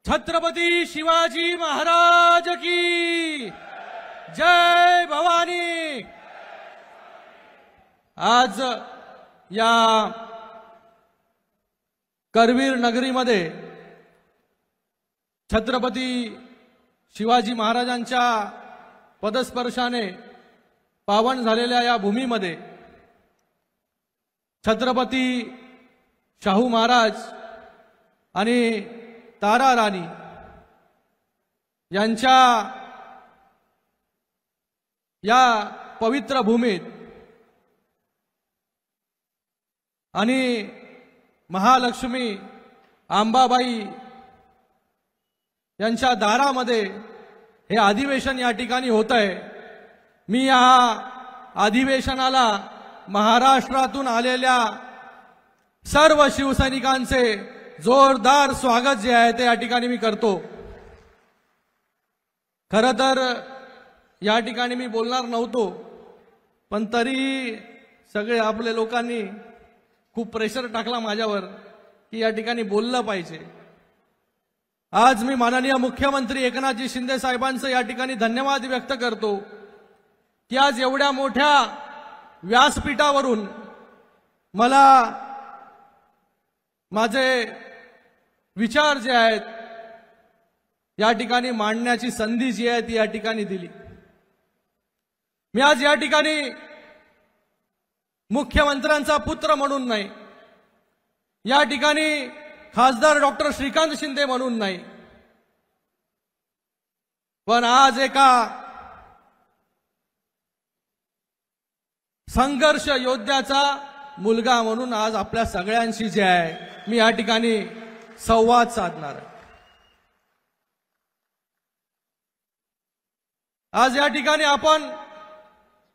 छत्रपती शिवाजी महाराज की जय भवानी। आज या करवीर नगरीमध्ये छत्रपती शिवाजी महाराजांच्या पदस्पर्शाने पावन झालेल्या या भूमीमध्ये छत्रपती शाहू महाराज आणि तारा राणी यांच्या या पवित्र भूमीत आणि महालक्ष्मी अंबाबाई यांच्या दारामध्ये हे अधिवेशन या ठिकाणी होत आहे। मी या अधिवेशनाला महाराष्ट्रातून आलेल्या सर्व शिवसैनिकांचे जोरदार स्वागत जे आहे ते या ठिकाणी मी करतो। खरं तर या ठिकाणी मी बोलणार नव्हतो, पण तरी सगळे आपले लोकांनी खूप प्रेशर टाकला माझ्यावर की या ठिकाणी बोललं पाहिजे। आज मी माननीय मुख्यमंत्री एकनाथजी शिंदे साहेबांचं या ठिकाणी धन्यवाद व्यक्त करतो की आज एवढ्या मोठ्या व्यासपीठावरून मला माझे विचार जे आहेत या ठिकाणी मांडण्याची संधी जी आहे ती या ठिकाणी दिली। मी आज या ठिकाणी मुख्यमंत्र्यांचा पुत्र म्हणून नाही, या ठिकाणी खासदार डॉक्टर श्रीकांत शिंदे म्हणून नाही, पण आज एका संघर्ष योद्ध्याचा मुलगा म्हणून आज आपल्या सगळ्यांशी जे आहे मी या ठिकाणी संवाद साधणार आहे। आज या ठिकाणी आपण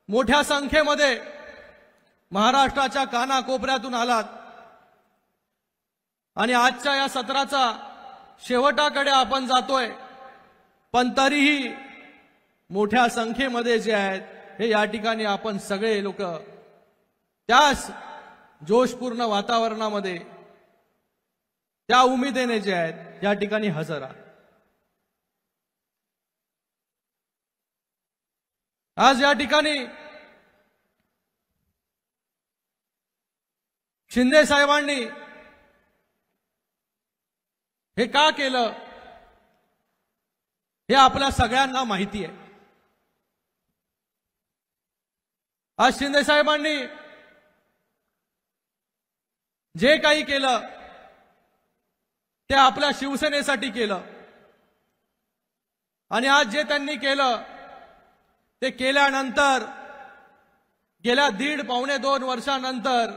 मोठ्या संख्येमध्ये महाराष्ट्राच्या कानाकोपऱ्यातून आलात आणि आजच्या या सत्राचा शेवटाकडे आपण जातोय, पण तरीही मोठ्या संख्येमध्ये जे आहेत हे या ठिकाणी आपण सगळे लोक त्याच जोशपूर्ण वातावरणामध्ये त्या उमेदीने जे आहेत या ठिकाणी हजर आहात। आज या ठिकाणी शिंदे साहेबांनी हे का केलं हे आपल्या सगळ्यांना माहिती आहे। आज शिंदे साहेबांनी जे काही केलं ते आपल्या शिवसेनेसाठी केलं आणि आज जे त्यांनी केलं ते केल्यानंतर गेल्या 1.5-2 वर्षानंतर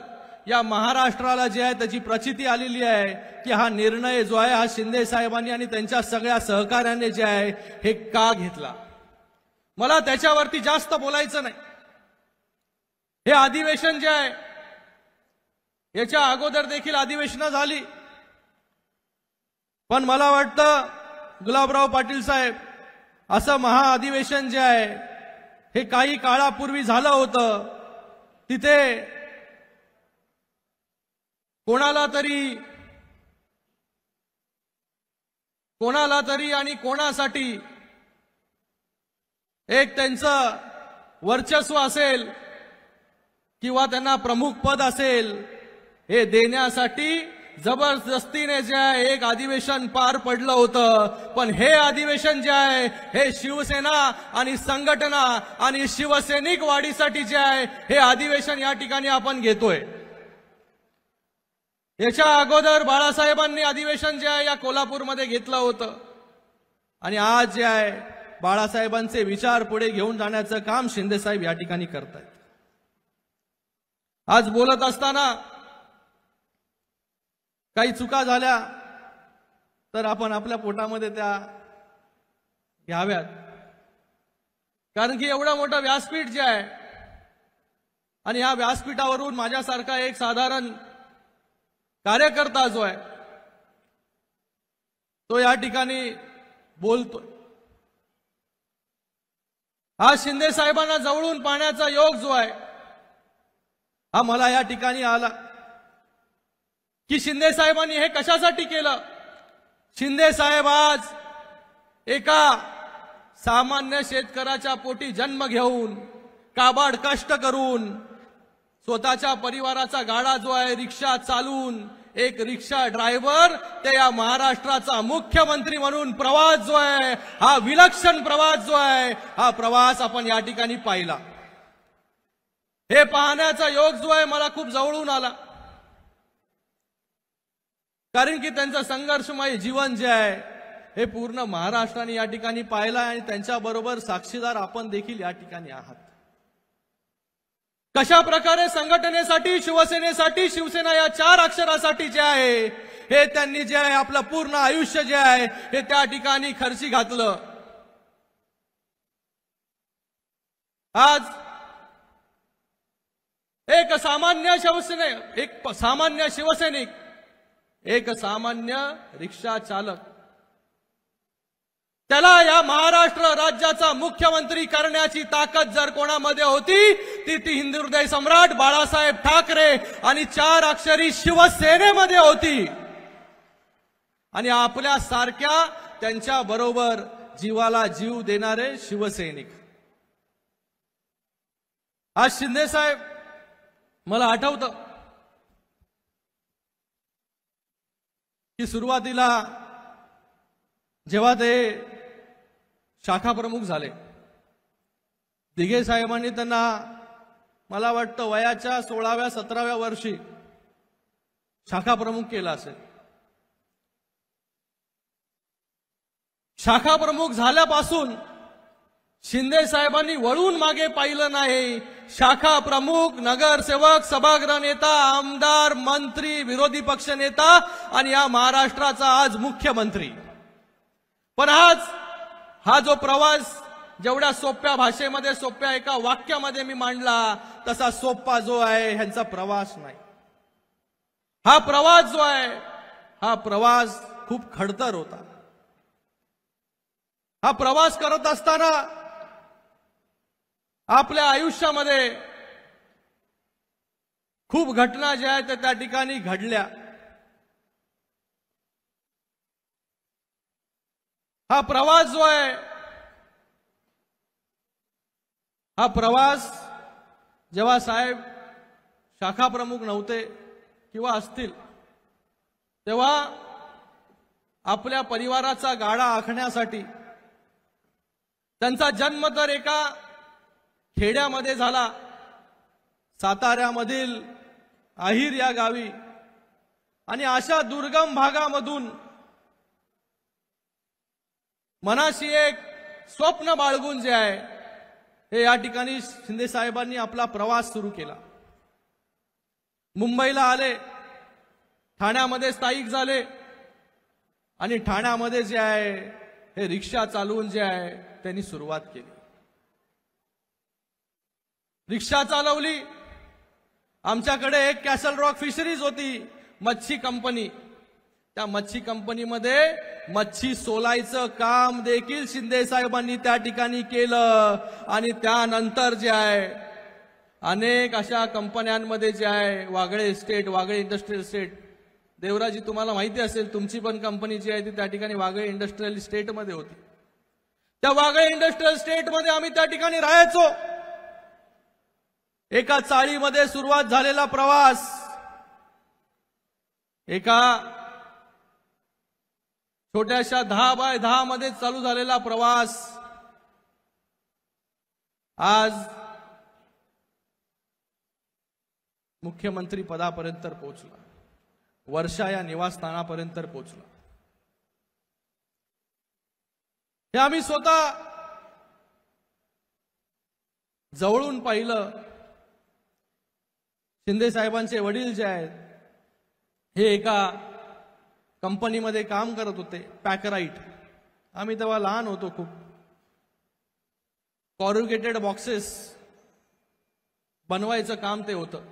या महाराष्ट्राला जे आहे त्याची प्रचिती आलेली आहे की हा निर्णय जो आहे हा शिंदे साहेबांनी आणि त्यांच्या सगळ्या सहकार्याने जे आहे हे का घेतला। मला त्याच्यावरती जास्त बोलायचं नाही। हे अधिवेशन जे आहे याच्या अगोदर देखील अधिवेशनं झाली, पण मला वाटतं गुलाबराव पाटील साहेब असं महाअधिवेशन जे आहे हे काही काळापूर्वी झालं होतं, तिथे कोणाला तरी आणि कोणासाठी एक त्यांचं वर्चस्व असेल किंवा त्यांना प्रमुख पद असेल हे देण्यासाठी जबरदस्तीने जे आहे एक अधिवेशन पार पडलं होतं। पण हे अधिवेशन जे आहे हे शिवसेना आणि संघटना आणि शिवसैनिक वाढीसाठी जे आहे हे अधिवेशन या ठिकाणी आपण घेतोय। याच्या अगोदर बाळासाहेबांनी अधिवेशन जे आहे या कोल्हापूरमध्ये घेतलं होतं आणि आज जे आहे बाळासाहेबांचे विचार पुढे घेऊन जाण्याचं काम शिंदे साहेब या ठिकाणी करतायत। आज बोलत असताना काही चुका झाल्या तर आपण आपल्या पोटामध्ये त्या घ्याव्यात, कारण की एवढं मोठं व्यासपीठ जे आहे आणि या व्यासपीठावरून माझ्यासारखा एक साधारण कार्यकर्ता जो आहे तो या ठिकाणी बोलतोय। आज शिंदे साहेबांना जवळून पाहण्याचा योग जो आहे हा मला या ठिकाणी आला की शिंदे साहेबांनी हे कशासाठी केलं शिंदे साहेब आज एका सामान्य शेतकऱ्याच्या पोटी जन्म घेऊन काबाड कष्ट करून स्वतःच्या परिवाराचा गाडा जो आहे रिक्षा चालवून एक रिक्षा ड्रायव्हर ते या महाराष्ट्राचा मुख्यमंत्री म्हणून प्रवास जो आहे हा विलक्षण प्रवास जो आहे हा प्रवास आपण या ठिकाणी पाहिला। हे पाहण्याचा योग जो आहे मला खूप जवळून आला, कारण की त्यांचं संघर्षमय जीवन जे आहे हे पूर्ण महाराष्ट्राने या ठिकाणी पाहिलं आणि त्यांच्याबरोबर साक्षीदार आपण देखील या ठिकाणी आहात। कशा प्रकारे संघटनेसाठी शिवसेनेसाठी शिवसेना या 4 अक्षरासाठी जे आहे हे त्यांनी जे आहे आपलं पूर्ण आयुष्य जे आहे हे त्या ठिकाणी खर्ची घातलं। आज एक सामान्य शिवसैनिक एक सामान्य रिक्षा चालक त्याला या महाराष्ट्र राज्याचा मुख्यमंत्री करण्याची ताकद जर कोणामध्ये होती ती हिंदू हृदय सम्राट बाळासाहेब ठाकरे आणि 4 अक्षरी शिवसेनेमध्ये होती। आणि आपल्या सारख्या त्यांच्या बरोबर जीवाला जीव देणारे शिवसैनिक। आज शिंदे साहेब मला आठवतं की सुरुवातीला जेव्हा ते शाखा प्रमुख झाले, दिघे साहेबांनी त्यांना मला वाटतं वयाच्या 16व्या 17व्या वर्षी शाखा प्रमुख केला असेल। शाखा प्रमुख झाल्यापासून शिंदे साहेबांनी वळून मागे पाहिलं नाही। शाखा प्रमुख, नगरसेवक, सभागृह नेता, आमदार, मंत्री, विरोधी पक्ष नेता आणि या महाराष्ट्राचा आज मुख्यमंत्री। पण आज हा जो प्रवास जेवढ्या सोप्या भाषेमध्ये सोप्या एका वाक्यामध्ये मी मांडला तसा सोपा जो आहे ह्यांचा प्रवास नाही। हा प्रवास जो आहे हा प्रवास खूप खडतर होता। हा प्रवास करत असताना आपल्या आयुष्यामध्ये खूप घटना ज्या आहेत त्या ठिकाणी घडल्या। हा प्रवास जो आहे हा प्रवास जेव्हा साहेब शाखा प्रमुख नव्हते किंवा असतील तेव्हा आपल्या परिवाराचा गाडा आखण्यासाठी त्यांचा जन्म तर एका खेड्यामध्ये झाला, साताऱ्यामधील आहिर या गावी, आणि अशा दुर्गम भागामधून मनाशी एक स्वप्न बाळगून जे आहे हे या ठिकाणी शिंदे साहेबांनी आपला प्रवास सुरू केला। मुंबईला आले, ठाण्यामध्ये स्थायिक झाले आणि ठाण्यामध्ये जे आहे हे रिक्षा चालवून जे आहे त्यांनी सुरुवात केली। रिक्षा चालवली। आमच्याकडे एक कॅसल रॉक फिशरीज होती, मच्छी कंपनी। त्या मच्छी कंपनीमध्ये मच्छी सोलायचं काम देखील शिंदे साहेबांनी त्या ठिकाणी केलं आणि त्यानंतर जे आहे अनेक अशा कंपन्यांमध्ये जे आहे Wagle estate, Wagle industrial estate, देवराजी तुम्हाला माहिती असेल तुमची पण कंपनी जी आहे ती त्या ठिकाणी वागळे इंडस्ट्रियल इस्टेटमध्ये होती। त्या वागळे इंडस्ट्रियल इस्टेटमध्ये आम्ही त्या ठिकाणी राहायचो। एका चाळीमध्ये सुरुवात झालेला प्रवास एका छोट्याशा 10 बाय 10 मध्ये चालू झालेला प्रवास आज मुख्यमंत्री पदापर्यंत पोहोचला, वर्षा या निवासस्थानापर्यंत पोहोचला। हे आम्ही स्वतः जवळून पाहिलं। शिंदे साहेबांचे वडील जे आहेत हे एका कंपनीमध्ये काम करत होते, पॅकराईट। आम्ही तेव्हा लहान होतो खूप। कॉरुगेटेड बॉक्सेस बनवायचं काम ते होतं।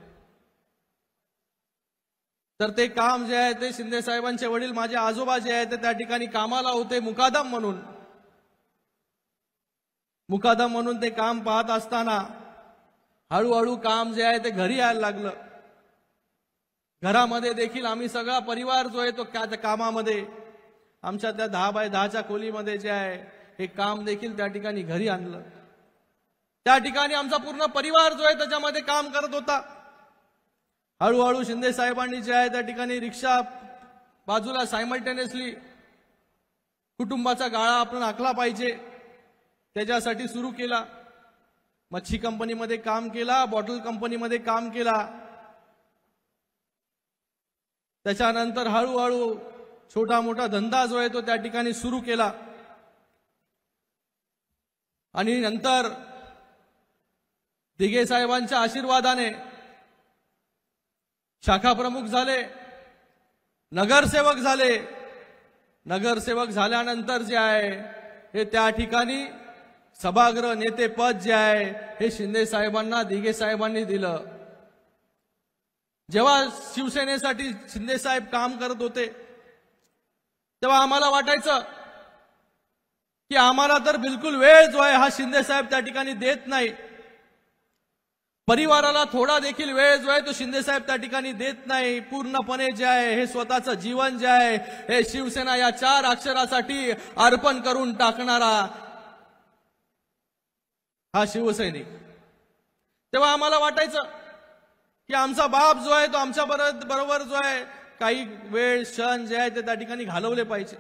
तर ते काम जे आहे ते शिंदे साहेबांचे वडील माझे आजोबा जे आहेत ते त्या ठिकाणी कामाला होते मुकादम म्हणून। मुकादम म्हणून ते काम पाहत असताना हळूहळू काम जे आहे ते घरी यायला लागलं। घरामध्ये देखील आम्ही सगळा परिवार जो आहे तो त्या कामामध्ये आमच्या त्या 10 बाय 10च्या खोलीमध्ये जे आहे हे काम देखील त्या ठिकाणी घरी आणलं। त्या ठिकाणी आमचा पूर्ण परिवार जो आहे त्याच्यामध्ये काम करत होता। हळूहळू शिंदे साहेबांनी जे आहे त्या ठिकाणी रिक्षा बाजूला सायमल्टेनियसली कुटुंबाचा गाळा आपण आखला पाहिजे त्याच्यासाठी सुरू केला। मच्छी कंपनीमध्ये काम केला, बॉटल कंपनीमध्ये काम केला। त्याच्यानंतर हळूहळू छोटा मोठा धंदा जो आहे तो त्या ठिकाणी सुरू केला आणि नंतर दिघे साहेबांच्या आशीर्वादाने शाखा प्रमुख झाले, नगरसेवक झाले। नगरसेवक झाल्यानंतर जे आहे हे त्या ठिकाणी सभागृह नेते पद जे आहे हे शिंदे साहेबांना दिघे साहेबांनी दिलं। जेव्हा शिवसेनेसाठी शिंदे साहेब काम करत होते तेव्हा आम्हाला वाटायचं की आम्हाला तर बिलकुल वेळ जो आहे हा शिंदे साहेब त्या ठिकाणी देत नाही। परिवाराला थोडा देखील वेळ जो आहे तो शिंदे साहेब त्या ठिकाणी देत नाही। पूर्णपणे जे आहे हे स्वतःचं जीवन जे आहे हे शिवसेना या 4 अक्षरासाठी अर्पण करून टाकणारा हा शिवसैनिक। तेव्हा आम्हाला वाटायचं की आमचा बाप जो आहे तो आमच्या बरोबर जो आहे काही वेळ क्षण जे आहे ते त्या ठिकाणी घालवले पाहिजे।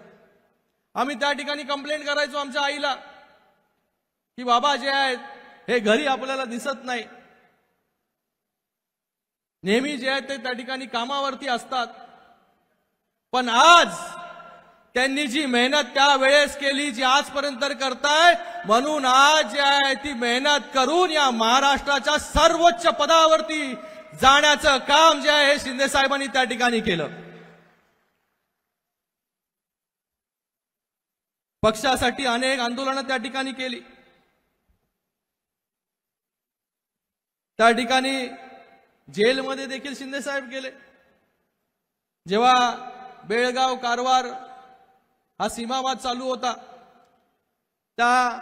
आम्ही त्या ठिकाणी कंप्लेंट करायचो आमच्या आईला की बाबा जे आहेत हे घरी आपल्याला दिसत नाही, नेहमी जे आहे ते त्या ठिकाणी कामावरती असतात। पण आज त्यांनी जी मेहनत त्यावेळेस केली जी आजपर्यंत करताय, म्हणून आज जे आहे ती मेहनत करून या महाराष्ट्राच्या सर्वोच्च पदावरती जाण्याचं काम जे आहे हे शिंदे साहेबांनी त्या ठिकाणी केलं। पक्षासाठी अनेक आंदोलनं त्या ठिकाणी केली। त्या ठिकाणी जेलमध्ये देखील शिंदे साहेब गेले। जेव्हा बेळगाव कारवार हा सीमावाद चालू होता त्या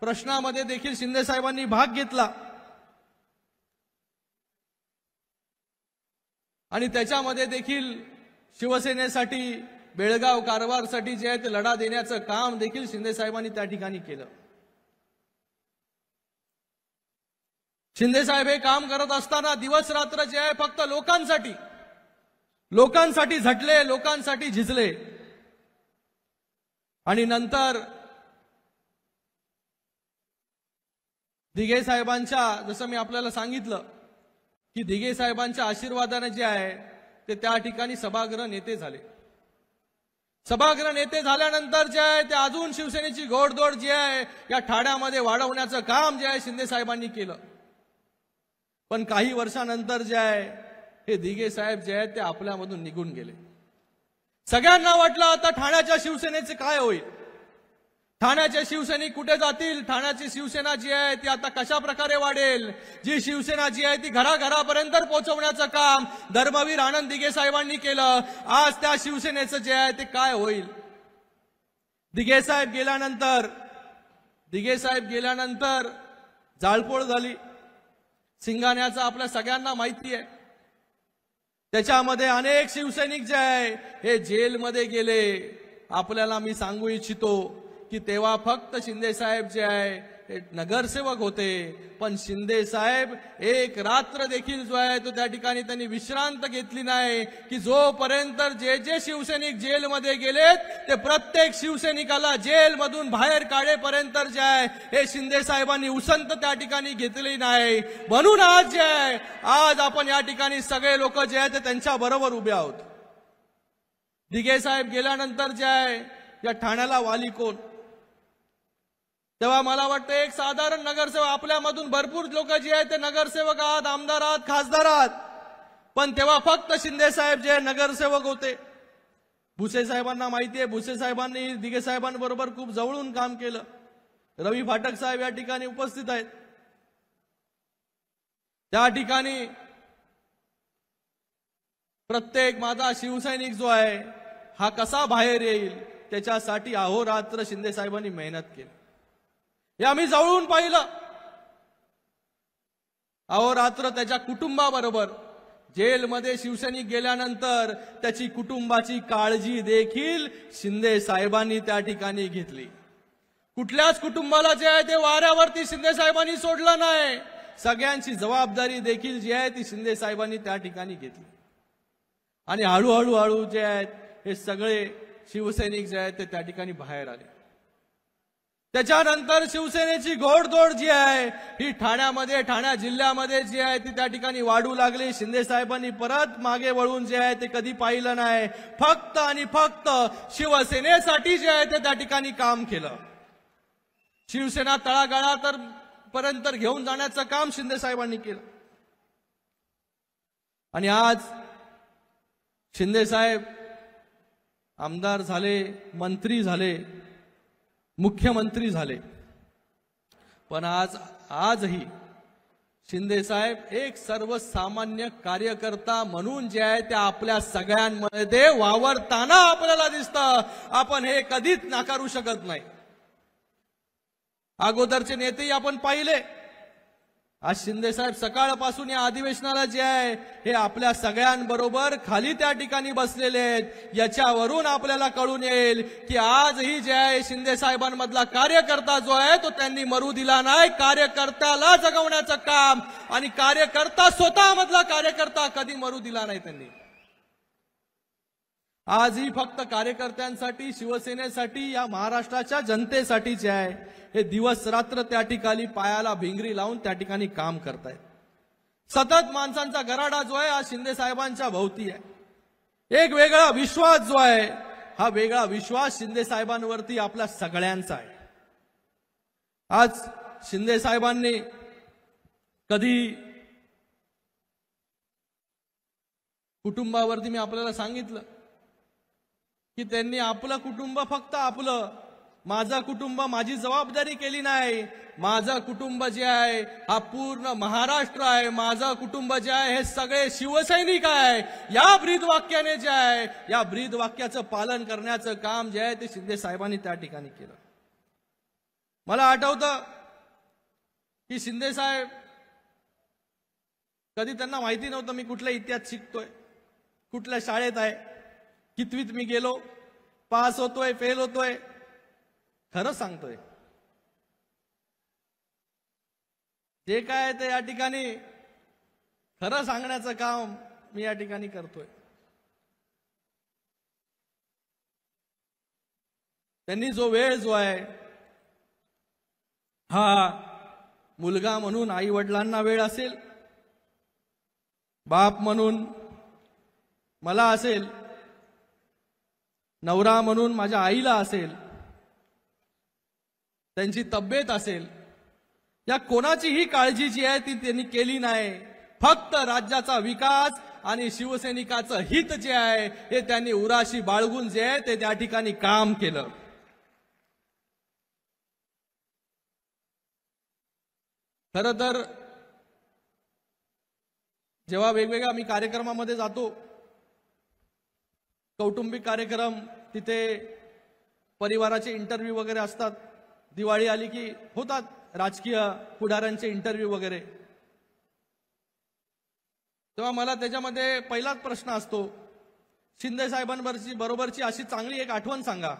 प्रश्नामध्ये देखील शिंदे साहेबांनी भाग घेतला आणि त्याच्यामध्ये देखील शिवसेनेसाठी बेळगाव कारवारसाठी जे आहे ते लढा देण्याचं काम देखील शिंदे साहेबांनी त्या ठिकाणी केलं। शिंदे साहेब हे काम करत असताना दिवस रात्र जे आहे फक्त लोकांसाठी झटले, लोकांसाठी झिजले आणि नंतर दिघे साहेबांच्या, जसं मी आपल्याला सांगितलं की दिघे साहेबांच्या आशीर्वादाने जे आहे ते त्या ठिकाणी सभागृह नेते झाले। सभागृह नेते झाल्यानंतर जे आहे ते अजून शिवसेनेची घोडदौड जी आहे या ठाण्यामध्ये वाढवण्याचं काम जे आहे शिंदे साहेबांनी केलं। पण काही वर्षानंतर जे आहे हे दिघे साहेब जे आहेत ते आपल्यामधून निघून गेले। सगळ्यांना वाटलं आता ठाण्याच्या शिवसेनेचे काय होईल, ठाण्याचे शिवसैनिक कुठे जातील, ठाण्याची शिवसेना जी आहे ती आता कशा प्रकारे वाढेल, जी शिवसेना जी आहे ती घराघरापर्यंत पोहोचवण्याचं काम धर्मवीर आनंद दिघे साहेबांनी केलं। आज त्या शिवसेनेचं जे आहे ते काय होईल। दिघे साहेब गेल्यानंतर जाळपोळ झाली। सिंगाण्याचं आपल्या सगळ्यांना माहिती आहे। त्याच्यामध्ये अनेक शिवसैनिक जे आहे हे जेलमध्ये गेले। आपल्याला मी सांगू इच्छितो की तेव्हा फक्त शिंदे साहेब जे आहे हे नगरसेवक होते, पण शिंदे साहेब एक रात्र देखील जो आहे तो त्या ठिकाणी त्यांनी विश्रांत घेतली नाही की जोपर्यंत जे शिवसैनिक जेलमध्ये गेलेत ते प्रत्येक शिवसैनिकाला जेलमधून बाहेर काढेपर्यंत जे आहे हे शिंदे साहेबांनी उसंत त्या ठिकाणी घेतली नाही। म्हणून आज जे आहे आज आपण या ठिकाणी सगळे लोक जे आहेत ते त्यांच्या बरोबर उभे आहोत। दिघे साहेब गेल्यानंतर जे आहे या ठाण्याला वाली कोण, तेव्हा मला वाटतं एक साधारण नगरसेवक, आपल्यामधून भरपूर लोक जे आहेत ते नगरसेवक आहात, आमदार आहात, खासदार आहात, पण तेव्हा फक्त शिंदे साहेब जे नगरसेवक होते। भुसे साहेबांना माहिती आहे, भुसे साहेबांनी दिघे साहेबांबरोबर खूप जवळून काम केलं। रवी फाटक साहेब या ठिकाणी उपस्थित आहेत। त्या ठिकाणी प्रत्येक माझा शिवसैनिक जो आहे हा कसा बाहेर येईल त्याच्यासाठी अहोरात्र शिंदे साहेबांनी मेहनत केली। हे आम्ही जवळून पाहिलं। अहोरात्र त्याच्या कुटुंबाबरोबर जेलमध्ये शिवसैनिक गेल्यानंतर त्याची कुटुंबाची काळजी देखील शिंदे साहेबांनी त्या ठिकाणी घेतली। कुठल्याच कुटुंबाला जे आहे ते वाऱ्यावरती शिंदे साहेबांनी सोडलं नाही। सगळ्यांची जबाबदारी देखील जी आहे ती शिंदे साहेबांनी त्या ठिकाणी घेतली आणि हळूहळू जे आहेत हे सगळे शिवसैनिक जे आहेत ते त्या ठिकाणी बाहेर आले। त्याच्यानंतर शिवसेनेची घोडदौड जी आहे ही ठाणा जिल्ह्यामध्ये जी आहे ती त्या ठिकाणी वाढू लागली। शिंदे साहेबांनी परत मागे वळून जे आहे ते कधी पाहिलं नाही, फक्त आणि फक्त शिवसेनेसाठी जे आहे ते त्या ठिकाणी काम केलं। शिवसेना तळागाळात पर्यंत घेऊन जाण्याचं काम शिंदे साहेबांनी केलं आणि आज शिंदे साहेब आमदार झाले, मंत्री झाले, मुख्यमंत्री झाले, पण आजही शिंदे साहेब एक सर्वसामान्य कार्यकर्ता म्हणून जे आहे ते आपल्या सगळ्यांमध्ये वावरताना आपल्याला दिसतं। आपण हे कधीच नाकारू शकत नाही। अगोदरचे नेतेही आपण पाहिले। आज शिंदे साहेब सकाळपासून या अधिवेशनाला जे आहे हे आपल्या सगळ्यांबरोबर खाली त्या ठिकाणी बसलेले आहेत। याच्यावरून आपल्याला कळून येईल की आजही जे आहे शिंदे साहेबांमधला कार्यकर्ता जो आहे तो त्यांनी मरू दिला नाही। कार्यकर्त्याला जगवण्याचं काम आणि कार्यकर्ता स्वतःमधला कार्यकर्ता कधी मरू दिला नाही त्यांनी। आजही फक्त कार्यकर्त्यांसाठी, शिवसेनेसाठी, या महाराष्ट्राच्या जनतेसाठी जे आहे हे दिवस रात्र त्या ठिकाणी पायाला भिंगरी लावून त्या ठिकाणी काम करतायत। सतत माणसांचा गराडा जो आहे आज शिंदे साहेबांच्या भोवती आहे। एक वेगळा विश्वास जो आहे हा वेगळा विश्वास शिंदे साहेबांवरती आपल्या सगळ्यांचा आहे। आज शिंदे साहेबांनी कधी कुटुंबावरती मी आपल्याला सांगितलं की त्यांनी आपलं कुटुंब फक्त आपलं, माझं कुटुंब माझी जबाबदारी केली नाही। माझं कुटुंब जे आहे हा पूर्ण महाराष्ट्र आहे। माझं कुटुंब जे आहे हे सगळे शिवसैनिक आहे। या ब्रीद वाक्याने जे आहे या ब्रीद वाक्याचं पालन करण्याचं काम जे आहे ते शिंदे साहेबांनी त्या ठिकाणी केलं। मला आठवतं की शिंदे साहेब कधी त्यांना माहिती नव्हतं मी कुठल्या इतिहास शिकतोय, कुठल्या शाळेत आहे, कितवीत मी गेलो, पास होतोय, फेल होतोय। खरं सांगतोय, जे काय ते या ठिकाणी खरं सांगण्याचं काम मी या ठिकाणी करतोय। त्यांनी जो वेळ जो आहे हा मुलगा म्हणून आई वडिलांना वेळ असेल, बाप म्हणून मला असेल, नवरा म्हणून माझ्या आईला असेल, त्यांची तब्येत असेल, या कोणाचीही काळजी जी आहे ती त्यांनी केली नाही। फक्त राज्याचा विकास आणि शिवसैनिकाचं हित जे आहे हे त्यांनी उराशी बाळगून जे आहे ते त्या ठिकाणी काम केलं। खरं तर जेव्हा वेगवेगळ्या मी कार्यक्रमामध्ये जातो, कौटुंबिक कार्यक्रम, तिथे परिवाराचे इंटरव्ह्यू वगैरे असतात, दिवाळी आली की होतात राजकीय पुढाऱ्यांचे इंटरव्ह्यू वगैरे, तेव्हा मला त्याच्यामध्ये पहिलाच प्रश्न असतो, शिंदे साहेबांबरोबरची अशी चांगली एक आठवण सांगा।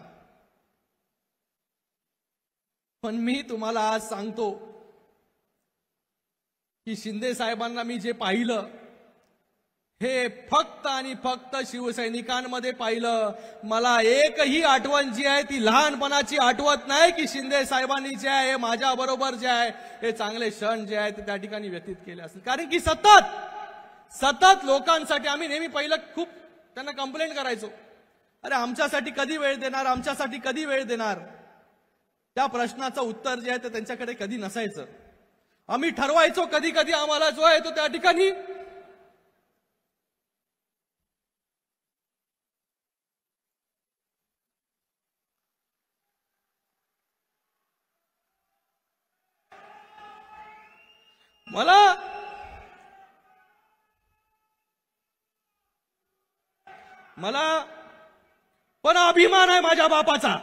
पण मी तुम्हाला आज सांगतो की शिंदे साहेबांना मी जे पाहिलं हे फक्त आणि फक्त शिवसैनिकांमध्ये पाहिलं। मला एकही आठवण जी आहे ती लहानपणाची आठवत नाही की शिंदे साहेबांनी जे आहे माझ्या बरोबर जे आहे हे चांगले क्षण जे आहे ते त्या ठिकाणी व्यतीत केले असतील। कारण की सतत लोकांसाठी आम्ही नेहमी पहिलं खूप त्यांना कंप्लेंट करायचो, अरे आमच्यासाठी कधी वेळ देणार, आमच्यासाठी कधी वेळ देणार। त्या प्रश्नाचं उत्तर जे आहे ते त्यांच्याकडे कधी नसायचं। आम्ही ठरवायचो कधी कधी आम्हाला जो आहे तो त्या ठिकाणी मला पण अभिमान आहे माझ्या बापाचा।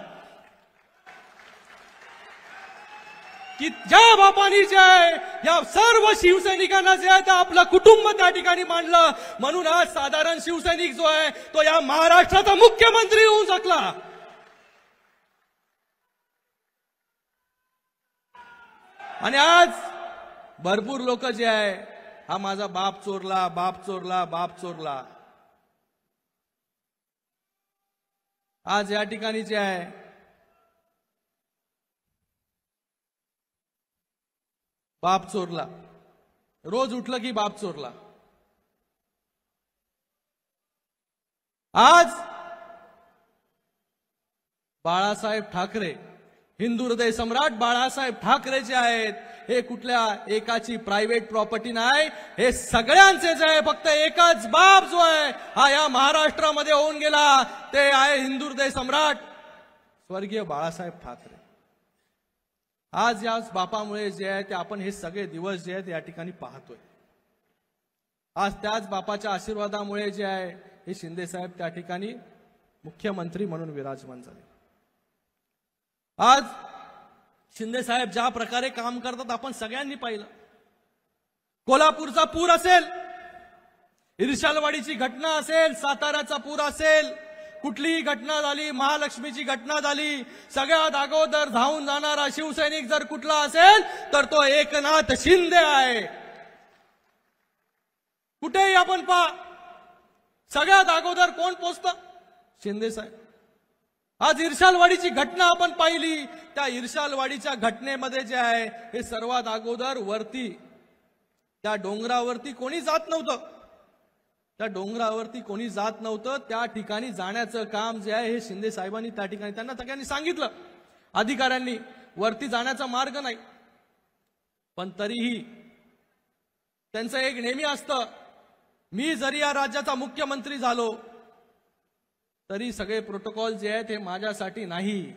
की ज्या बापानी जे आहे या सर्व शिवसैनिकांना जे आहे ते आपलं कुटुंब त्या ठिकाणी मांडलं, म्हणून आज साधारण शिवसैनिक जो आहे तो या महाराष्ट्राचा मुख्यमंत्री होऊ शकला. आणि आज भरपूर लोक जे आहे हा माझा बाप चोरला, बाप चोरला, बाप चोरला. आज या ठिकाणी जे आहे बाप चोरला, रोज उठलं की बाप चोरला. आज बाळासाहेब ठाकरे, हिंदू हृदय सम्राट बाळासाहेब ठाकरे जे आहेत हे कुठल्या एकाची प्रायव्हेट प्रॉपर्टी नाही, हे सगळ्यांचे जे आहे फक्त एकच बाप जो आहे हा या महाराष्ट्रामध्ये होऊन गेला, ते आहे हिंदू हृदय सम्राट स्वर्गीय बाळासाहेब ठाकरे. आज या बापामुळे जे आहे ते आपण हे सगळे दिवस जे आहेत या ठिकाणी पाहतोय. आज त्याच बापाच्या आशीर्वादामुळे जे आहे हे शिंदे साहेब त्या ठिकाणी मुख्यमंत्री म्हणून विराजमान झाले. आज शिंदे साहेब ज्या प्रकारे काम करतात आपण सगळ्यांनी पाहिलं. कोल्हापूरचा पूर असेल, इर्शालवाडीची घटना असेल, साताऱ्याचा पूर असेल, कुठलीही घटना झाली, महालक्ष्मीची घटना झाली, सगळ्यात अगोदर धावून जाणारा शिवसैनिक जर कुठला असेल तर तो एकनाथ शिंदे आहे. कुठेही आपण पहा, सगळ्यात अगोदर कोण पोचतं? शिंदे साहेब. आज इर्शालवाडीची घटना आपण पाहिली, त्या इर्शालवाडीच्या घटनेमध्ये जे आहे हे सर्वात अगोदर वरती त्या डोंगरावरती कोणी जात नव्हतं, त्या डोंगरावरती कोणी जात नव्हतं. त्या ठिकाणी जाण्याचं काम जे आहे हे शिंदे साहेबांनी त्या ठिकाणी त्यांना सगळ्यांनी सांगितलं, अधिकाऱ्यांनी वरती जाण्याचा मार्ग नाही. पण तरीही त्यांचं एक नेहमी असतं, मी जरी या राज्याचा मुख्यमंत्री झालो तरी सगळे प्रोटोकॉल जे आहेत हे माझ्यासाठी नाही,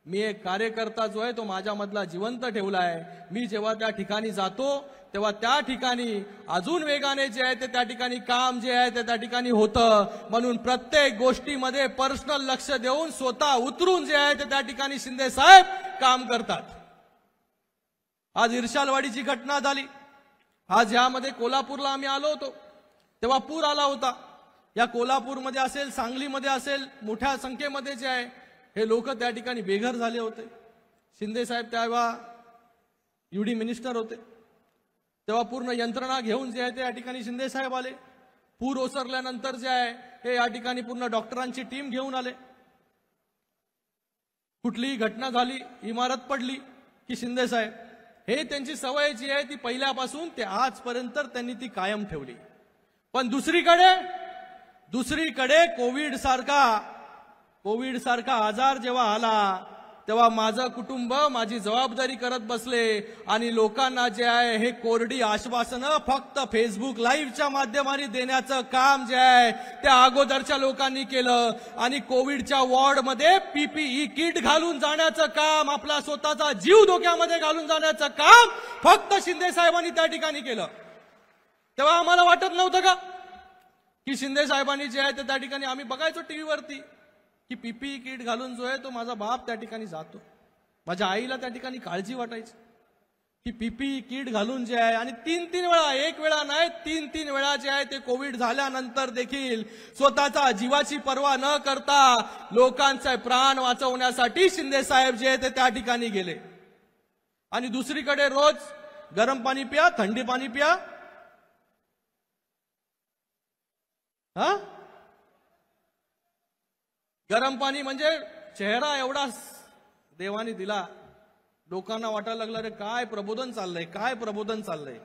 मी एक कार्यकर्ता जो आहे तो माझ्यामधला जिवंत ठेवलाय. मी जेव्हा त्या ठिकाणी जातो तेव्हा त्या ठिकाणी अजून वेगाने जे आहे ते त्या ठिकाणी काम जे आहे ते त्या ठिकाणी होतं. म्हणून प्रत्येक गोष्टीमध्ये पर्सनल लक्ष देऊन स्वतः उतरून जे आहे ते त्या ठिकाणी शिंदे साहेब काम करतात. आज इर्शालवाडीची घटना झाली, आज यामध्ये कोल्हापूरला आम्ही आलो होतो तेव्हा पूर आला होता. या कोल्हापूरमध्ये असेल, सांगलीमध्ये असेल, मोठ्या संख्येमध्ये जे आहे हे लोक त्या ठिकाणी बेघर झाले होते. शिंदे साहेब तेव्हा युडी मिनिस्टर होते, तेव्हा पूर्ण यंत्रणा घेऊन जे आहे ते या ठिकाणी शिंदे साहेब आले. पूर ओसरल्यानंतर जे आहे हे या ठिकाणी पूर्ण डॉक्टरांची टीम घेऊन आले. कुठलीही घटना झाली, इमारत पडली की शिंदे साहेब, हे त्यांची सवय जी आहे ती पहिल्यापासून ते आजपर्यंत त्यांनी ती कायम ठेवली. पण दुसरीकडे कोविड सारखा आजार जेव्हा आला तेव्हा माझं कुटुंब माझी जबाबदारी करत बसले आणि लोकांना जे आहे हे कोरडी आश्वासनं फक्त फेसबुक लाईव्हच्या माध्यमाने देण्याचं काम जे आहे त्या अगोदरच्या लोकांनी केलं. आणि कोविडच्या वॉर्डमध्ये पीपीई किट घालून जाण्याचं काम, आपला स्वतःचा जीव धोक्यामध्ये घालून जाण्याचं काम फक्त शिंदे साहेबांनी त्या ठिकाणी केलं. तेव्हा आम्हाला वाटत नव्हतं का की शिंदे साहेबांनी जे आहे ते त्या ठिकाणी आम्ही बघायचो टीव्हीवरती की पीपीई किट घालून जो आहे तो माझा बाप त्या ठिकाणी जातो. माझ्या आईला त्या ठिकाणी काळजी वाटायची की पीपीई किट घालून जे आहे, आणि तीन वेळा, एक वेळा नाही, तीन वेळा जे आहे ते कोविड झाल्यानंतर देखील स्वतःचा जीवाची पर्वा न करता लोकांचे प्राण वाचवण्यासाठी शिंदे साहेब जे आहे ते त्या ठिकाणी गेले. आणि दुसरीकडे रोज गरम पाणी प्या, थंडी पाणी प्या, गरम पाणी म्हणजे चेहरा एवढा देवाने दिला, लोकांना वाटायला लागलं अरे काय प्रबोधन चाललंय, काय प्रबोधन चाललंय.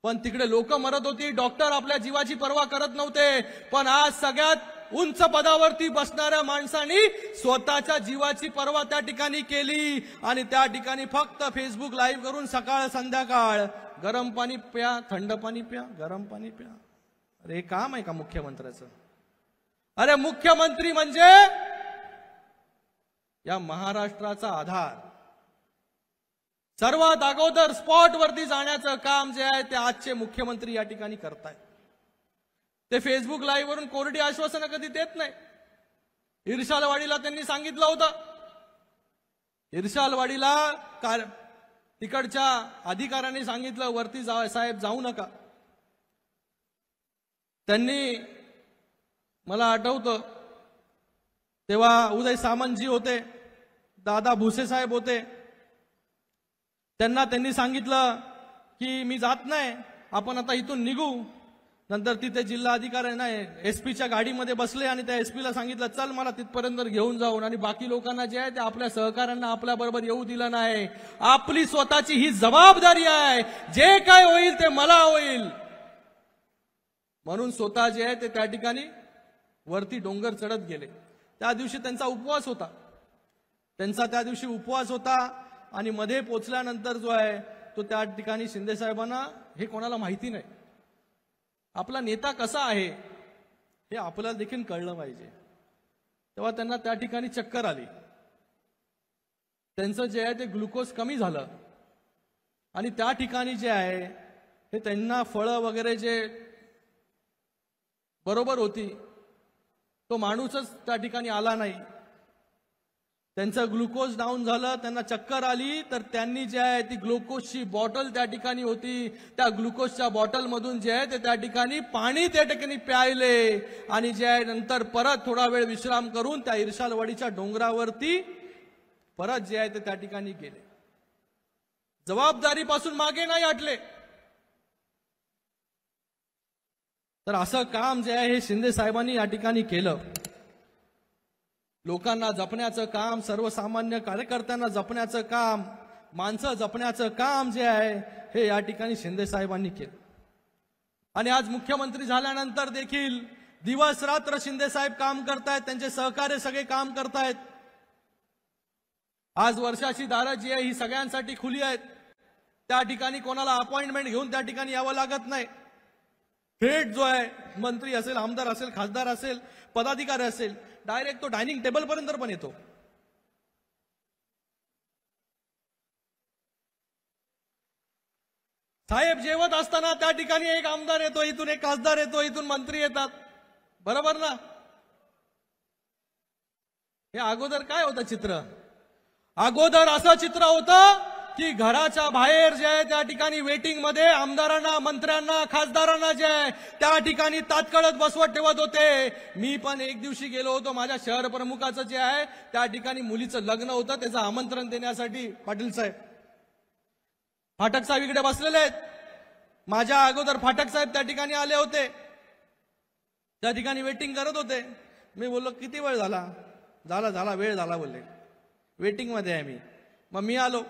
पण तिकडे लोक मरत होती, डॉक्टर आपल्या जीवाची पर्वा करत नव्हते. पण आज सगळ्यात उंच पदावरती बसणाऱ्या माणसांनी स्वतःच्या जीवाची पर्वा त्या ठिकाणी केली आणि त्या ठिकाणी फक्त फेसबुक लाईव्ह करून सकाळ संध्याकाळ गरम पाणी प्या, थंड पाणी प्या, गरम पाणी प्या. अरे हे काम आहे का मुख्यमंत्र्याचं? अरे मुख्यमंत्री म्हणजे या महाराष्ट्राचा आधार. सर्वात अगोदर स्पॉट वरती जाण्याचं काम जे आहे ते आजचे मुख्यमंत्री या ठिकाणी करतायत. ते फेसबुक लाईव्ह वरून कोरडी आश्वासनं कधी देत नाही. इर्शालवाडीला त्यांनी सांगितलं होतं इर्शालवाडीला तिकडच्या अधिकाऱ्यांनी सांगितलं वरती साहेब जाऊ नका. त्यांनी मला आठवतं तेव्हा उदय सामंतजी होते, दादा भुसे साहेब होते. त्यांनी सांगितलं की मी जात नाही, आपण आता इथून निघू. नंतर तिथे जिल्हा अधिकारी नाही एसपीच्या गाडीमध्ये बसले आणि त्या एसपीला सांगितलं चल मला तिथपर्यंत घेऊन जाऊन. आणि बाकी लोकांना जे आहे ते आपल्या सहकाऱ्यांना आपल्या बरोबर येऊ दिलं नाही. आपली स्वतःची ही जबाबदारी आहे, जे काय होईल ते मला होईल म्हणून स्वतः जे आहे ते त्या ठिकाणी वरती डोंगर चढत गेले. त्या दिवशी त्यांचा उपवास होता. आणि मध्ये पोचल्यानंतर जो आहे तो त्या ठिकाणी शिंदे साहेबांना हे कोणाला माहिती नाही, आपला नेता कसा आहे हे आपल्याला देखील कळलं पाहिजे. तेव्हा त्यांना त्या ठिकाणी चक्कर आली, त्यांचं जे आहे ते ग्लुकोज कमी झालं आणि त्या ठिकाणी जे आहे हे त्यांना फळं वगैरे जे बरोबर होती तो माणूसच त्या ठिकाणी आला नाही. त्यांचं ग्लुकोज डाऊन झालं, त्यांना चक्कर आली. तर त्यांनी जे आहे ती ग्लुकोजची बॉटल त्या ठिकाणी होती, त्या ग्लुकोजच्या बॉटलमधून जे आहे ते त्या ठिकाणी पाणी त्या ठिकाणी प्यायले आणि जे आहे नंतर परत थोडा वेळ विश्राम करून त्या इर्शालवाडीच्या डोंगरावरती परत जे आहे ते त्या ठिकाणी गेले. जबाबदारीपासून मागे नाही हटले. तर असं काम जे आहे हे शिंदे साहेबांनी या ठिकाणी केलं. लोकांना जपण्याचं काम, सर्वसामान्य कार्यकर्त्यांना जपण्याचं काम, माणसं जपण्याचं काम जे आहे हे या ठिकाणी शिंदे साहेबांनी केलं. आणि आज मुख्यमंत्री झाल्यानंतर देखील दिवस रात्र शिंदे साहेब काम करतायत, त्यांचे सहकार्य सगळे काम करतायत. आज वर्षाची दारं जी आहे ही सगळ्यांसाठी खुली आहेत. त्या ठिकाणी कोणाला अपॉइंटमेंट घेऊन त्या ठिकाणी यावं लागत नाही. थेट जो आहे मंत्री असेल, आमदार असेल, खासदार असेल, पदाधिकारी असेल, डायरेक्ट तो डायनिंग टेबल पर्यंत पण येतो. साहेब जेवत असताना त्या ठिकाणी एक आमदार येतो, इथून एक खासदार येतो, इथून मंत्री येतात, बरोबर ना. हे अगोदर काय होतं चित्र? अगोदर असं चित्र होतं की घराच्या बाहेर जे आहे त्या ठिकाणी वेटिंग मध्ये आमदारांना, मंत्र्यांना, खासदारांना जे आहे त्या ठिकाणी तात्काळच बसवत ठेवत होते. मी पण एक दिवशी गेलो होतो, माझ्या शहर प्रमुखाचं जे आहे त्या ठिकाणी मुलीचं लग्न होतं, त्याचं आमंत्रण देण्यासाठी. पाटील साहेब, फाटक साहेब इकडे बसलेले आहेत. माझ्या अगोदर फाटक साहेब त्या ठिकाणी आले होते, त्या ठिकाणी वेटिंग करत होते. मी बोललो किती वेळ झाला? झाला वेळ झाला बोलले, वेटिंग मध्ये आहे मी. मग मी आलो.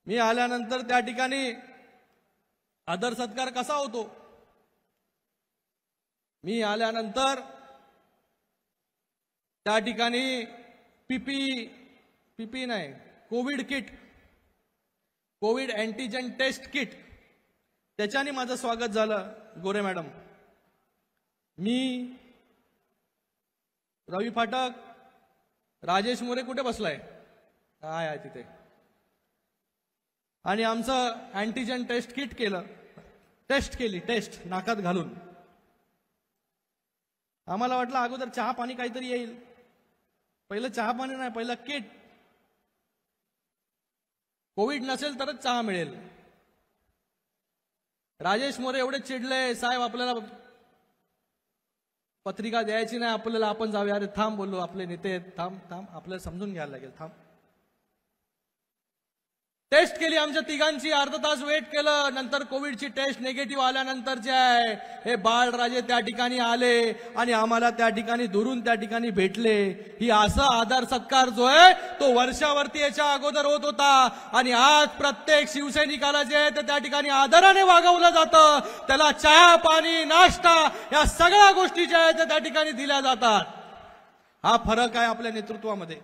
मी आल्यानंतर त्या ठिकाणी आदर सत्कार कसा होतो? मी आल्यानंतर त्या ठिकाणी पीपी नाही, Covid kit, Covid antigen test kit, त्याच्याने माझं स्वागत झालं. गोरे मॅडम, मी, रवी फाटक, राजेश मोरे कुठे बसलाय? काय आहे तिथे. आणि आमचं अँटीजन टेस्ट किट केलं, टेस्ट नाकात घालून. आम्हाला वाटलं अगोदर चहा पाणी काहीतरी येईल. पहिलं चहा पाणी नाही, पहिलं किट. कोविड नसेल तरच चहा मिळेल. राजेश मोरे एवढे चिडले, साहेब आपल्याला पत्रिका द्यायची नाही आपल्याला, आपण जाऊया. अरे थांब बोललो, आपले नेते थांब, आपल्याला समजून घ्यायला लागेल, थांब. टेस्ट केली आमच्या तिघांची, अर्धा तास वेट केलं. नंतर कोविडची टेस्ट निगेटिव्ह आल्यानंतर जे आहे हे बाळराजे त्या ठिकाणी आले आणि आम्हाला त्या ठिकाणी दुरून त्या ठिकाणी भेटले. ही असं आदर सत्कार जो आहे तो वर्षावरती याच्या अगोदर होत होता. आणि आज प्रत्येक शिवसैनिकाला जे आहे ते त्या ठिकाणी आदराने वागवलं जातं. त्याला चहा पाणी नाश्ता या सगळ्या गोष्टी ज्या आहेत त्या ठिकाणी दिल्या जातात. हा फरक आहे आपल्या नेतृत्वामध्ये.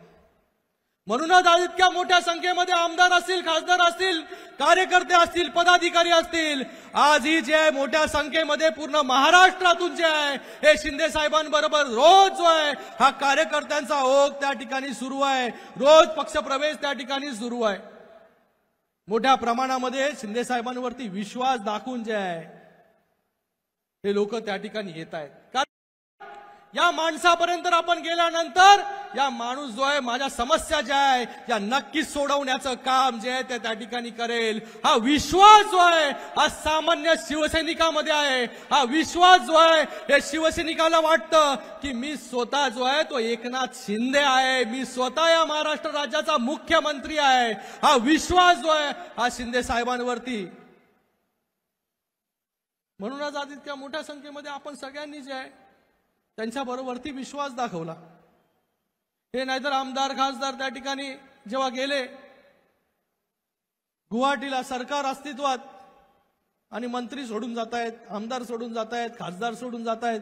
म्हणूनच आज इतक्या मोठ्या संख्येमध्ये आमदार असतील, खासदार असतील, कार्यकर्ते असतील, पदाधिकारी असतील, आज ही जे आहे मोठ्या संख्येमध्ये पूर्ण महाराष्ट्रातून जे आहे हे शिंदे साहेबांबरोबर रोज जो आहे हा कार्यकर्त्यांचा ओघ त्या ठिकाणी सुरू आहे. रोज पक्षप्रवेश त्या ठिकाणी सुरू आहे. मोठ्या प्रमाणामध्ये शिंदे साहेबांवरती विश्वास दाखवून जे आहे हे लोक त्या ठिकाणी येत आहेत. या माणसापर्यंत आपण गेल्यानंतर या माणूस जो आहे माझ्या समस्या ज्या आहे या नक्कीच सोडवण्याचं काम जे आहे ते त्या ठिकाणी करेल। हा विश्वास जो आहे हा सामान्य शिवसैनिकामध्ये आहे। हा विश्वास जो आहे हे शिवसैनिकाला वाटतं की मी स्वतः जो आहे तो एकनाथ शिंदे आहे, मी स्वतः या महाराष्ट्र राज्याचा मुख्यमंत्री आहे। हा विश्वास जो आहे हा शिंदे साहेबांवरती, म्हणूनच आज इतक्या मोठ्या संख्येमध्ये आपण सगळ्यांनी जे आहे त्यांच्याबरोबरती विश्वास दाखवला। हे नाहीतर आमदार खासदार त्या ठिकाणी जेव्हा गेले गुवाहाटीला सरकार अस्तित्वात आणि मंत्री सोडून जात आहेत, आमदार सोडून जात आहेत, खासदार सोडून जात आहेत,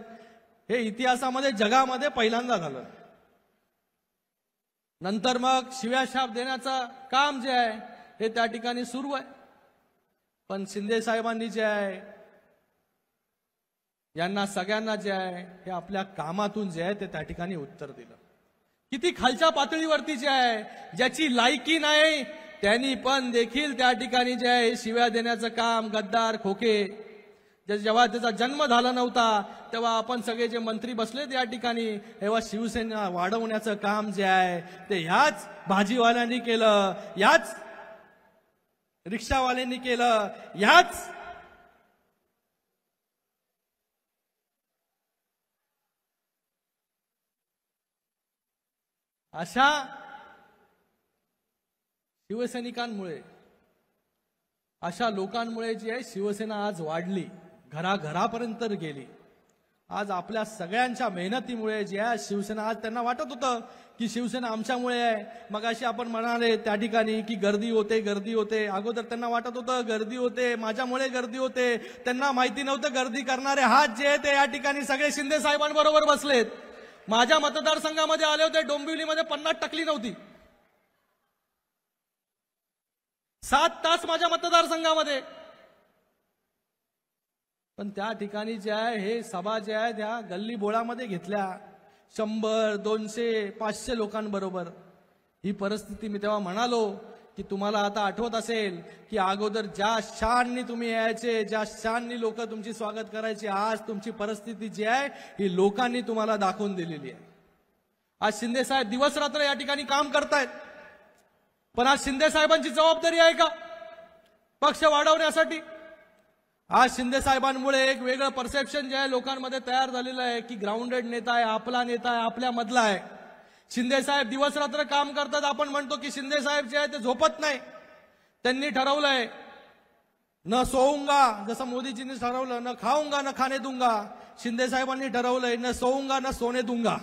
हे इतिहासामध्ये जगामध्ये पहिल्यांदा झालं। नंतर मग शिव्याशाप देण्याचं काम जे आहे हे त्या ठिकाणी सुरू आहे। पण शिंदे साहेबांनी जे आहे यांना सगळ्यांना जे आहे हे आपल्या कामातून जे आहे ते त्या ठिकाणी उत्तर दिलं। किती खालच्या पातळीवरती जे आहे ज्याची लायकी नाही त्यांनी पण देखील त्या ठिकाणी जे आहे शिव्या देण्याचं काम, गद्दार खोके, जेव्हा त्याचा जन्म झाला नव्हता तेव्हा आपण सगळे जे मंत्री बसले त्या ठिकाणी तेव्हा शिवसेना वाढवण्याचं काम जे आहे ते ह्याच भाजीवाल्यांनी केलं, ह्याच रिक्षावाल्यांनी केलं, ह्याच अशा शिवसैनिकांमुळे, अशा लोकांमुळे जी आहे शिवसेना आज वाढली, घराघरापर्यंत गेली। आज आपल्या सगळ्यांच्या मेहनतीमुळे जी आहे शिवसेना, आज त्यांना वाटत होतं की शिवसेना आमच्यामुळे आहे। मगाशी आपण म्हणाले त्या ठिकाणी की गर्दी होते, अगोदर त्यांना वाटत होतं गर्दी होते, माझ्यामुळे गर्दी होते, त्यांना माहिती नव्हतं गर्दी करणारे हात जे आहे ते या ठिकाणी सगळे शिंदे साहेबांबरोबर बसलेत। माझ्या मतदारसंघामध्ये आले होते, डोंबिवलीमध्ये 50 टकली नव्हती, 7 तास माझ्या मतदारसंघामध्ये, पण त्या ठिकाणी जे आहे हे सभा जे आहे त्या गल्ली बोळामध्ये घेतल्या 100, 200, 500 लोकांबरोबर। ही परिस्थिती मी तेव्हा म्हणालो की तुम्हाला आता आठवत असेल की अगोदर ज्या शाननी तुम्ही यायचे, ज्या शाननी लोक तुमची स्वागत करायचे, आज तुमची परिस्थिती जी आहे ही लोकांनी तुम्हाला दाखवून दिलेली आहे। आज शिंदे साहेब दिवस रात्र या ठिकाणी काम करतायत, पण आज शिंदे साहेबांची जबाबदारी आहे का पक्ष वाढवण्यासाठी? आज शिंदे साहेबांमुळे एक वेगळं परसेप्शन जे आहे लोकांमध्ये तयार झालेलं आहे की ग्राउंडेड नेता आहे, आपला नेता आहे, आपल्या मधला आहे। शिंदे साहेब दिवस रात्र काम करतात, आपण म्हणतो की शिंदे साहेब जे आहे ते झोपत नाही। त्यांनी ठरवलंय न सोऊंगा, जसं मोदीजींनी ठरवलं न खाऊंगा न खाने दूंगा, शिंदे साहेबांनी ठरवलंय न सोऊंगा न सोने दूंगा।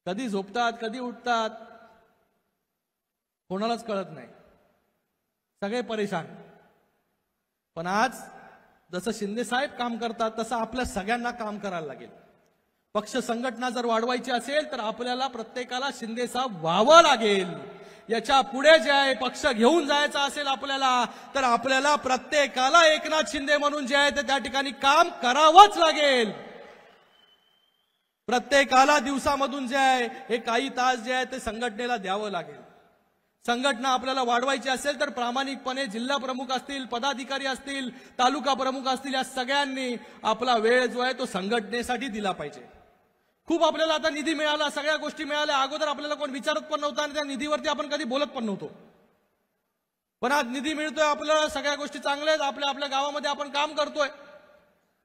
कधी झोपतात, कधी उठतात कोणालाच कळत नाही, सगळे परेशान। पण आज जसं शिंदे साहेब काम करतात तसं आपल्या सगळ्यांना काम करायला लागेल। पक्ष संघटना जर वाढवायची असेल तर आपल्याला प्रत्येकाला शिंदे साहेब व्हावं लागेल। याच्या पुढे जे आहे पक्ष घेऊन जायचा असेल आपल्याला तर आपल्याला प्रत्येकाला एकनाथ शिंदे म्हणून जे आहे ते त्या ठिकाणी काम करावंच लागेल। प्रत्येकाला दिवसामधून जे आहे हे काही तास जे आहे ते संघटनेला द्यावं लागेल। संघटना आपल्याला वाढवायची असेल तर प्रामाणिकपणे जिल्हा प्रमुख असतील, पदाधिकारी असतील, तालुका प्रमुख असतील, या सगळ्यांनी आपला वेळ जो आहे तो संघटनेसाठी दिला पाहिजे। खूप आपल्याला आता निधी मिळाला, सगळ्या गोष्टी मिळाल्या, अगोदर आपल्याला कोण विचारत पण नव्हतं आणि त्या निधीवरती आपण कधी बोलत पण नव्हतो। पण आज निधी मिळतोय आपल्याला, सगळ्या गोष्टी चांगल्या आहेत, आपल्या आपल्या गावामध्ये आपण काम करतोय,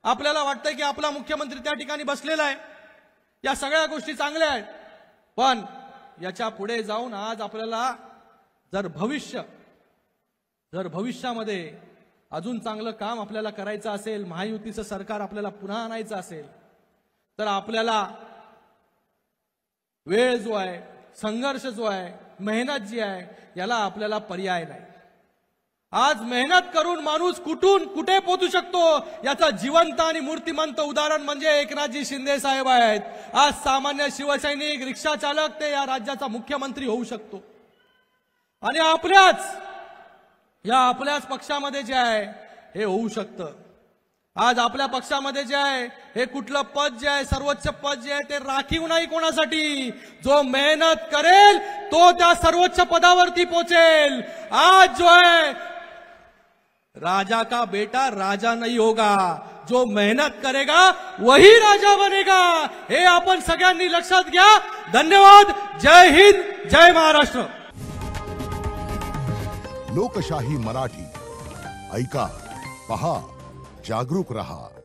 आपल्याला वाटतंय की आपला मुख्यमंत्री त्या ठिकाणी बसलेला आहे, या सगळ्या गोष्टी चांगल्या आहेत। पण याच्या पुढे जाऊन आज आपल्याला जर भविष्यामध्ये अजून चांगलं काम आपल्याला करायचं असेल, महायुतीचं सरकार आपल्याला पुन्हा आणायचं असेल तर आपल्याला वेळ जो आहे, संघर्ष जो आहे, मेहनत जी आहे याला आपल्याला पर्याय नाही। आज मेहनत करून माणूस कुठून कुठे पोहोचू शकतो याचा जिवंत आणि मूर्तिमंत उदाहरण म्हणजे एकनाथजी शिंदे साहेब आहेत। आज सामान्य शिवसैनिक, रिक्षा चालक ते या राज्याचा मुख्यमंत्री होऊ शकतो। आणि आपल्याच पक्षामध्ये जे आहे हे होऊ शकतं। आज आपल्या पक्षामध्ये जे आहे हे कुठलं पद जे आहे, सर्वोच्च पद जे आहे ते राखीव नाही कोणासाठी, जो मेहनत करेल तो त्या सर्वोच्च पदावरती पोहोचेल। आज जो आहे राजा का बेटा राजा नहीं होगा, जो मेहनत करेगा वही राजा बनेगा, हे आपण सगळ्यांनी लक्षात घ्या. धन्यवाद. जय हिंद, जय महाराष्ट्र. लोकशाही मराठी ऐका, पहा, जागरूक रहा.